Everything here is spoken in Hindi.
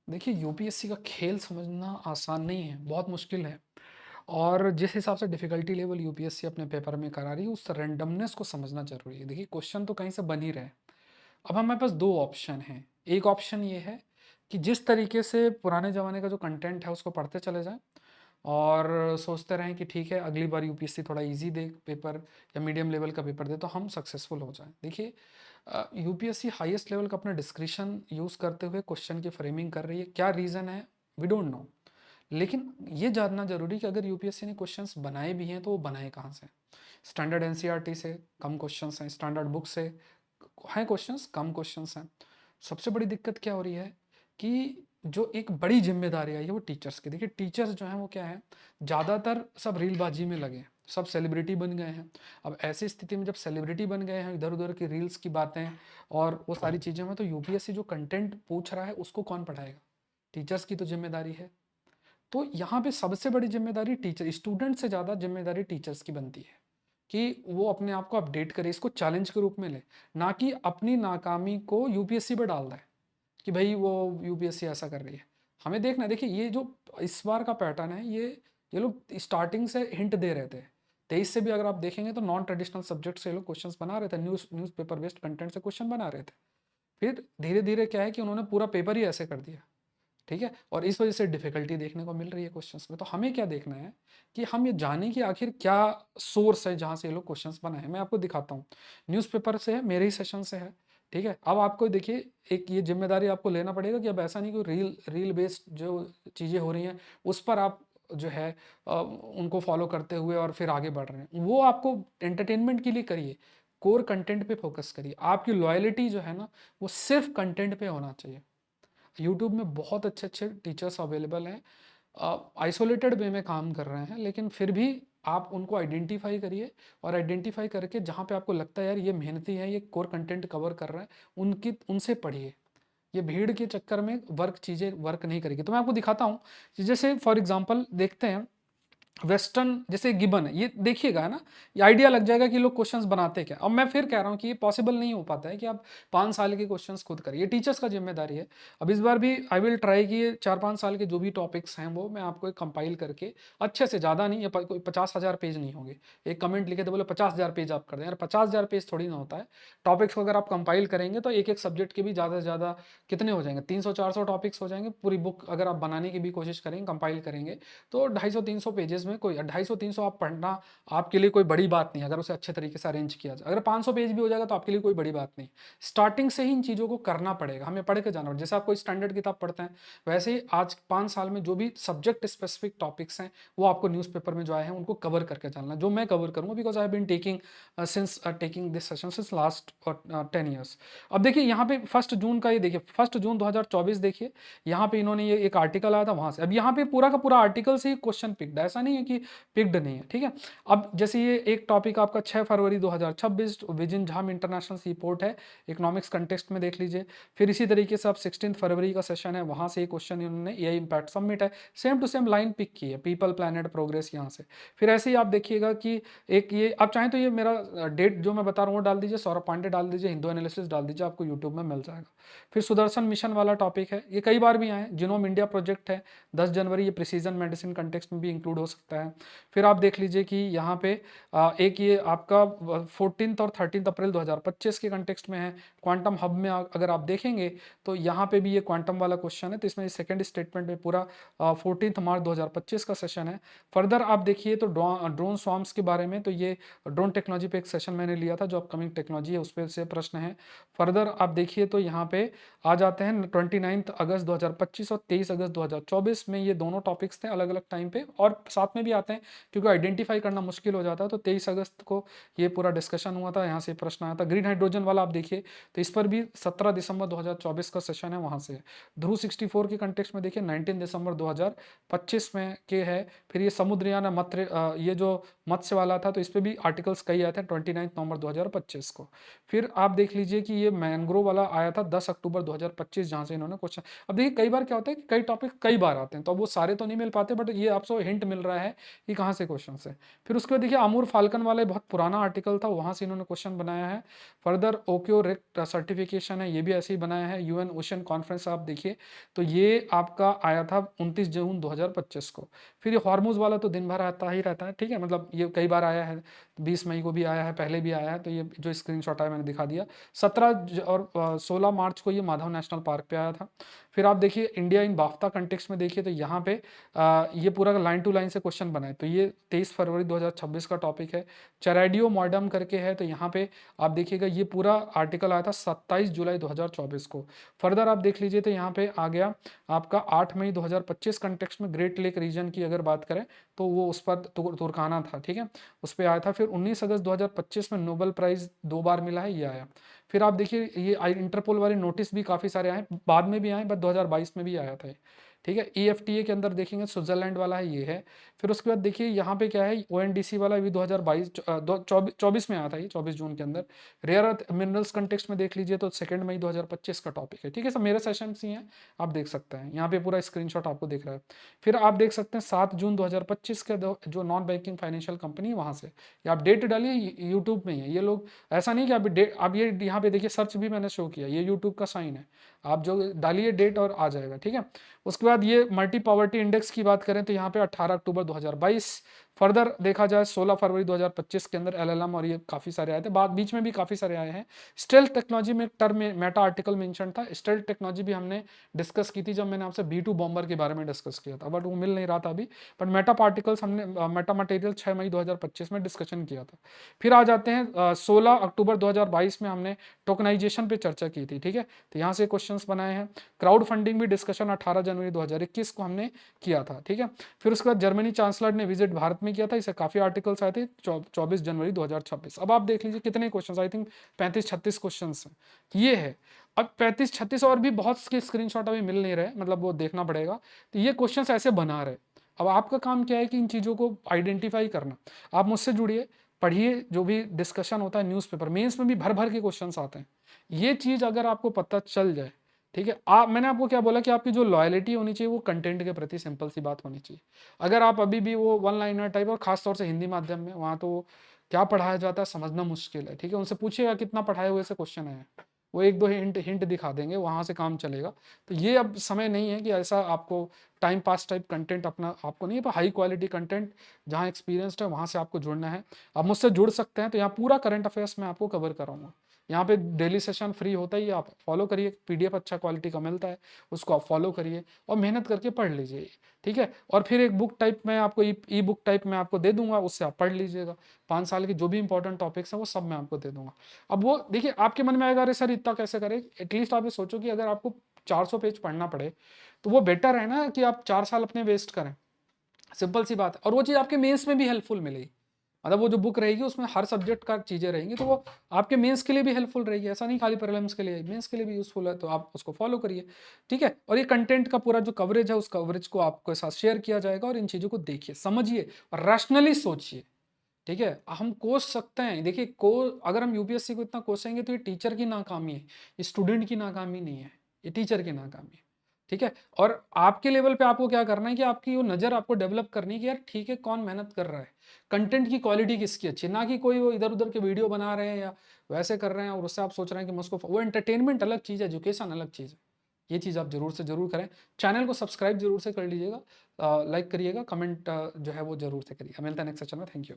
देखिए, यूपीएससी का खेल समझना आसान नहीं है, बहुत मुश्किल है। और जिस हिसाब से डिफ़िकल्टी लेवल यूपीएससी अपने पेपर में करा रही है, उस रैंडमनेस को समझना ज़रूरी है। देखिए, क्वेश्चन तो कहीं से बन ही रहे हैं। अब हमारे पास 2 ऑप्शन हैं। एक ऑप्शन ये है कि जिस तरीके से पुराने ज़माने का जो कंटेंट है, उसको पढ़ते चले जाएँ और सोचते रहें कि ठीक है, अगली बार यूपीएससी थोड़ा ईज़ी दे पेपर या मीडियम लेवल का पेपर दे, तो हम सक्सेसफुल हो जाएँ। देखिए, यूपीएससी हाईएस्ट लेवल का अपना डिस्क्रिप्शन यूज़ करते हुए क्वेश्चन की फ्रेमिंग कर रही है। क्या रीज़न है? We don't know. लेकिन ये जानना ज़रूरी है कि अगर यूपीएससी ने क्वेश्चंस बनाए भी हैं, तो वो बनाए कहाँ से? स्टैंडर्ड एनसीईआरटी से कम क्वेश्चंस हैं, स्टैंडर्ड बुक से हैं क्वेश्चंस, कम क्वेश्चंस हैं। सबसे बड़ी दिक्कत क्या हो रही है कि जो एक बड़ी ज़िम्मेदारी आई है वो टीचर्स की। देखिए, टीचर्स जो हैं वो क्या है, ज़्यादातर सब रीलबाजी में लगे हैं, सब सेलिब्रिटी बन गए हैं। अब ऐसी स्थिति में जब सेलिब्रिटी बन गए हैं, इधर-उधर की रील्स की बातें और वो सारी चीज़ें में, तो यूपीएससी जो कंटेंट पूछ रहा है उसको कौन पढ़ाएगा? टीचर्स की तो ज़िम्मेदारी है। तो यहाँ पे सबसे बड़ी ज़िम्मेदारी टीचर स्टूडेंट से ज़्यादा ज़िम्मेदारी टीचर्स की बनती है कि वो अपने आप को अपडेट करे, इसको चैलेंज के रूप में ले, ना कि अपनी नाकामी को यूपीएससी पे डाल दें कि भाई वो यूपीएससी ऐसा कर रही है। हमें देखना है, देखिए ये जो इस बार का पैटर्न है, ये लोग स्टार्टिंग से हिंट दे रहे थे। 23 से भी अगर आप देखेंगे तो नॉन ट्रेडिशनल सब्जेक्ट से ये लोग क्वेश्चंस बना रहे थे, न्यूज़पेपर बेस्ड कंटेंट से क्वेश्चन बना रहे थे। फिर धीरे-धीरे क्या है कि उन्होंने पूरा पेपर ही ऐसे कर दिया। ठीक है? और इस वजह से डिफ़िकल्टी देखने को मिल रही है क्वेश्चंस में। तो हमें क्या देखना है कि हम ये जानें कि आखिर क्या सोर्स है जहाँ से ये लोग क्वेश्चंस बनाए हैं। मैं आपको दिखाता हूँ। न्यूज़पेपर से है, मेरे ही सेशन से है। ठीक है? अब आपको देखिए, एक ये ज़िम्मेदारी आपको लेना पड़ेगा कि अब ऐसा नहीं कि रील बेस्ड जो चीज़ें हो रही हैं, उस पर आप जो है उनको फ़ॉलो करते हुए और फिर आगे बढ़ रहे हैं। वो आपको एंटरटेनमेंट के लिए करिए, कोर कंटेंट पे फ़ोकस करिए। आपकी लॉयल्टी जो है ना, वो सिर्फ़ कंटेंट पे होना चाहिए। यूट्यूब में बहुत अच्छे-अच्छे टीचर्स अवेलेबल हैं। आइसोलेटेड वे में काम कर रहे हैं, लेकिन फिर भी आप उनको आइडेंटिफ़ाई करिए और आइडेंटिफ़ाई करके जहाँ पे आपको लगता है यार ये मेहनती हैं, ये कोर कंटेंट कवर कर रहे हैं, उनकी उनसे पढ़िए। ये भीड़ के चक्कर में चीज़ें वर्क नहीं करेगी। तो मैं आपको दिखाता हूँ कि जैसे फॉर एग्ज़ाम्पल देखते हैं, वेस्टर्न जैसे गिबन है, ये देखिएगा, है ना? ये आइडिया लग जाएगा कि लोग क्वेश्चंस बनाते क्या। अब मैं फिर कह रहा हूँ कि ये पॉसिबल नहीं हो पाता है कि आप 5 साल के क्वेश्चंस खुद करिए, ये टीचर्स का ज़िम्मेदारी है। अब इस बार भी आई विल ट्राई कि ये 4-5 साल के जो भी टॉपिक्स हैं, वो मैं आपको एक कंपाइल करके अच्छे से, ज़्यादा नहीं, ये प कोई 50,000 पेज नहीं होंगे। एक कमेंट लिखे थे, बोले 50,000 पेज आप कर दें, यार 50,000 पेज थोड़ी ना होता है। टॉपिक्स को अगर आप कंपाइल करेंगे तो एक-एक सब्जेक्ट के भी ज़्यादा से ज़्यादा कितने हो जाएँगे, 300-400 टॉपिक्स हो जाएँगे। पूरी बुक अगर आप बनाने की भी कोशिश करेंगे, कंपाइल करेंगे, तो 250-300 पेजेस में कोई 250-300 आप पढ़ना आपके लिए कोई बड़ी बात नहीं है, अगर उसे अच्छे तरीके से अरेंज किया जाए। अगर 500 पेज भी हो जाएगा तो आपके लिए कोई बड़ी बात नहीं। स्टार्टिंग से ही इन चीज़ों को करना पड़ेगा, हमें पढ़ के जाना पड़ेगा। जैसे आप कोई स्टैंडर्ड किताब पढ़ते हैं, वैसे ही आज 5 साल में जो भी सब्जेक्ट स्पेसिफिक टॉपिक्स हैं, वो आपको न्यूज़पेपर में जो आए हैं, उनको कवर करके चलना है। जो मैं कवर करूँगा, because I have been taking this session since last 10 years. अब देखिए यहाँ पे 1 जून का, ये देखिए 1 जून 2024 देखिए, यहाँ पे इन्होंने ये एक आर्टिकल आया था वहाँ से। अब यहाँ पे पूरा का पूरा आर्टिकल से ही क्वेश्चन पिक्ड है, ऐसा नहीं है कि पिक्ड नहीं है, ठीक है? अब जैसे ये एक टॉपिक आपका 6 फरवरी 2026 विजिन झाम इंटरनेशनल सी पोर्ट है, इकोनॉमिक्स कंटेक्स्ट में देख लीजिए। फिर इसी तरीके से आप 16 फरवरी का सेशन है, वहाँ से ये क्वेश्चन इन्होंने एआई इम्पैक्ट सबमिट है, same to same line pick की है, पीपल प्लैनेट प्रोग्रेस यहाँ से। फिर ऐसे ही आप देखिएगा कि एक ये आप चाहें तो ये मेरा डेट जो मैं बता रहा हूँ वो डाल दीजिए, सौरभ पांडे डाल दीजिए, हिंदू एनालिसिस डाल दीजिए, आपको यूट्यूब में मिल जाएगा। फिर सुदर्शन मिशन वाला टॉपिक है, ये कई बार भी आए हैं। जिनोम इंडिया प्रोजेक्ट है, 10 जनवरी, ये प्रिसीजन मेडिसिन कंटेक्स्ट में भी इंक्लूड हो सकता है। फिर आप देख लीजिए कि यहाँ पे एक ये आपका 14 और 13 अप्रैल 2025 के कंटेक्स्ट में है। क्वांटम हब में अगर आप देखेंगे तो यहाँ पे भी ये क्वांटम वाला क्वेश्चन है, तो इसमें सेकंड स्टेटमेंट में पूरा 14 मार्च 2025 का सेशन है। फर्दर आप देखिए तो ड्रोन स्वार्म्स के बारे में, तो ये ड्रोन टेक्नोलॉजी पे एक सेशन मैंने लिया था, जो अपकमिंग टेक्नोलॉजी है उस पर से प्रश्न है। फर्दर आप देखिए तो यहाँ पे आ जाते हैं 29 अगस्त 2025 और 23 अगस्त 2024 में, ये दोनों टॉपिक्स थे अलग अलग टाइम पे, और साथ में भी आते हैं क्योंकि आइडेंटिफाई करना मुश्किल हो जाता है। तो 23 अगस्त को ये पूरा डिस्कशन हुआ था, यहाँ से प्रश्न आया था। ग्रीन हाइड्रोजन वाला आप देखिए, तो इस पर भी 17 दिसंबर 2024 का सेशन है, वहाँ से। ध्रुव 64 के कंटेक्स्ट में देखिए 19 दिसंबर 2025 में के है। फिर ये समुद्रयान ये जो मत्स्य वाला था, तो इस पर भी आर्टिकल्स कई आए थे 29 नवंबर 2025 को। फिर आप देख लीजिए कि ये मैंग्रोव वाला आया था 10 अक्टूबर 2025, जहाँ से इन्होंने क्वेश्चन। अब देखिए कई बार क्या होता है कि कई टॉपिक कई बार आते हैं, तो अब वो सारे तो नहीं मिल पाते, बट ये आपको हिंट मिल रहा रहा है कि कहाँ से क्वेश्चन है। फिर उसके बाद देखिए अमूर फाल्कन वाला बहुत पुराना आर्टिकल था, वहाँ से इन्होंने क्वेश्चन बनाया है। फर्दर ओक्यो रेक्ट सर्टिफिकेशन है, ये भी ऐसे ही बनाया है। यूएन ओशन कॉन्फ्रेंस आप देखिए तो ये आपका आया था 29 जून 2025 को। फिर ये हॉर्मुज वाला तो दिन भर आता ही रहता है, ठीक है, मतलब ये कई बार आया है, 20 मई को भी आया है, पहले भी आया है, तो ये जो स्क्रीनशॉट है मैंने दिखा दिया। 17 और 16 मार्च को ये माधव नेशनल पार्क पे आया था। फिर आप देखिए इंडिया इन बाफ्ता कंटेक्स्ट में देखिए तो यहाँ पे ये पूरा लाइन टू लाइन से क्वेश्चन बना है, तो ये 23 फरवरी 2026 का टॉपिक है। चैरेडियो मॉडर्म करके है, तो यहाँ पे आप देखिएगा ये पूरा आर्टिकल आया था 27 जुलाई 2024 को। फर्दर आप देख लीजिए तो यहाँ पे आ गया आपका 8 मई 2025 कंटेक्स्ट में ग्रेट लेक रीजन की अगर बात करें तो वो उस पर तुर्काना था, ठीक है, उस पर आया था। फिर 19 अगस्त 2025 में नोबेल प्राइज 2 बार मिला है, ये आया। फिर आप देखिए ये इंटरपोल वाले नोटिस भी काफ़ी सारे आए, बाद में भी आए, बट 2022 में भी आया था, ठीक है। EFTA के अंदर देखेंगे स्विट्जरलैंड वाला है, ये है। फिर उसके बाद देखिए यहाँ पे क्या है, ONDC वाला भी 2022 24 में आया था, ये 24 जून के अंदर। रेयर अर्थ मिनरल्स कंटेक्स्ट में देख लीजिए तो 2 मई 2025 का टॉपिक है, ठीक है। सब मेरे सेशन ही हैं, आप देख सकते हैं, यहाँ पे पूरा स्क्रीनशॉट आपको दिख रहा है। फिर आप देख सकते हैं 7 जून 2025 के जो नॉन बैंकिंग फाइनेंशियल कंपनी है वहाँ से, या आप डेट डालिए, यूट्यूब में ही है ये लोग। ऐसा नहीं कि आप डेट, आप ये यहाँ पे देखिए सर्च भी मैंने शो किया, ये यूट्यूब का साइन है, आप जो डालिए डेट और आ जाएगा, ठीक है। उसके बाद ये मल्टी पॉवर्टी इंडेक्स की बात करें तो यहाँ पे 18 अक्टूबर 2022। फर्दर देखा जाए 16 फरवरी 2025 के अंदर LLM और ये काफ़ी सारे आए थे, बाद बीच में भी काफ़ी सारे आए हैं। स्टेल्थ टेक्नोलॉजी में एक टर्म में मेटा आर्टिकल मेंशन था, स्टेल्थ टेक्नोलॉजी भी हमने डिस्कस की थी जब मैंने आपसे B2 बॉम्बर के बारे में डिस्कस किया था, बट वो मिल नहीं रहा था अभी। बट मेटा पार्टिकल्स हमने मेटा मटेरियल 6 मई 2025 में डिस्कशन किया था। फिर आ जाते हैं 16 अक्टूबर 2022 में हमने टोकनाइजेशन पे चर्चा की थी, ठीक है, तो यहाँ से क्वेश्चंस बनाए हैं। क्राउड फंडिंग भी डिस्कशन 18 जनवरी 2021 को हमने किया था, ठीक है। फिर उसके बाद जर्मनी चांसलर ने विजिट भारत में किया था, इसे काफी आर्टिकल्स आए थे 24 जनवरी 2026। अब आप देख लीजिए कितने क्वेश्चन, आई थिंक 35-36 क्वेश्चन ये है। अब 35-36 और भी बहुत के स्क्रीनशॉट अभी मिल नहीं रहे, मतलब वो देखना पड़ेगा। तो ये क्वेश्चन ऐसे बना रहे, अब आपका काम क्या है कि इन चीज़ों को आइडेंटिफाई करना। आप मुझसे जुड़िए, पढ़िए, जो भी डिस्कशन होता है न्यूज़पेपर मेंस में भी भर भर के क्वेश्चंस आते हैं। ये चीज़ अगर आपको पता चल जाए, ठीक है, आप, मैंने आपको क्या बोला कि आपकी जो लॉयलिटी होनी चाहिए वो कंटेंट के प्रति सिंपल सी बात होनी चाहिए। अगर आप अभी भी वो वन लाइनर टाइप, और खासतौर से हिंदी माध्यम में, वहाँ तो क्या पढ़ाया जाता है समझना मुश्किल है, ठीक है। उनसे पूछिएगा कितना पढ़ाए हुए से क्वेश्चन है, वो एक दो हिंट हिंट दिखा देंगे, वहाँ से काम चलेगा। तो ये अब समय नहीं है कि ऐसा आपको टाइम पास टाइप कंटेंट अपना आपको नहीं है, पर हाई क्वालिटी कंटेंट जहाँ एक्सपीरियंसड है वहाँ से आपको जुड़ना है। आप मुझसे जुड़ सकते हैं, तो यहाँ पूरा करंट अफेयर्स मैं आपको कवर कराऊंगा। यहाँ पे डेली सेशन फ्री होता ही है, आप फॉलो करिए, PDF अच्छा क्वालिटी का मिलता है, उसको आप फॉलो करिए और मेहनत करके पढ़ लीजिए, ठीक है। और फिर एक बुक टाइप में आपको ई बुक टाइप में आपको दे दूंगा, उससे आप पढ़ लीजिएगा। 5 साल के जो भी इंपॉर्टेंट टॉपिक्स हैं वो सब मैं आपको दे दूंगा। अब वो देखिए आपके मन में आएगा अरे सर इतना कैसे करें, एटलीस्ट आप ये सोचो कि अगर आपको 400 पेज पढ़ना पड़े तो वो बेटर है ना कि आप 4 साल अपने वेस्ट करें, सिंपल सी बात है। और वो चीज़ आपके मेंस में भी हेल्पफुल मिलेगी, मतलब वो जो बुक रहेगी उसमें हर सब्जेक्ट का चीज़ें रहेंगी, तो वो आपके मेंस के लिए भी हेल्पफुल रहेगी, ऐसा नहीं खाली प्रीलिम्स के लिए, मेंस के लिए भी यूजफुल है, तो आप उसको फॉलो करिए, ठीक है। और ये कंटेंट का पूरा जो कवरेज है उस कवरेज को आपके साथ शेयर किया जाएगा, और इन चीज़ों को देखिए, समझिए और रैशनली सोचिए, ठीक है। हम कोस सकते हैं, देखिए को अगर हम UPSC को इतना कोसेंगे तो ये टीचर की नाकामी है, ये स्टूडेंट की नाकामी नहीं है, ये टीचर की नाकामी है, ठीक है। और आपके लेवल पे आपको क्या करना है कि आपकी वो नज़र आपको डेवलप करनी है कि यार ठीक है कौन मेहनत कर रहा है, कंटेंट की क्वालिटी किसकी अच्छी है, ना कि कोई वो इधर उधर के वीडियो बना रहे हैं या वैसे कर रहे हैं और उससे आप सोच रहे हैं कि मुझको, वो एंटरटेनमेंट अलग चीज़ है, एजुकेशन अलग चीज़ है। ये चीज़ आप जरूर से जरूर करें। चैनल को सब्सक्राइब जरूर से कर लीजिएगा, लाइक करिएगा, कमेंट जो है वो जरूर से करिएगा। मिलता है नेक्स्ट सेशन में, थैंक यू।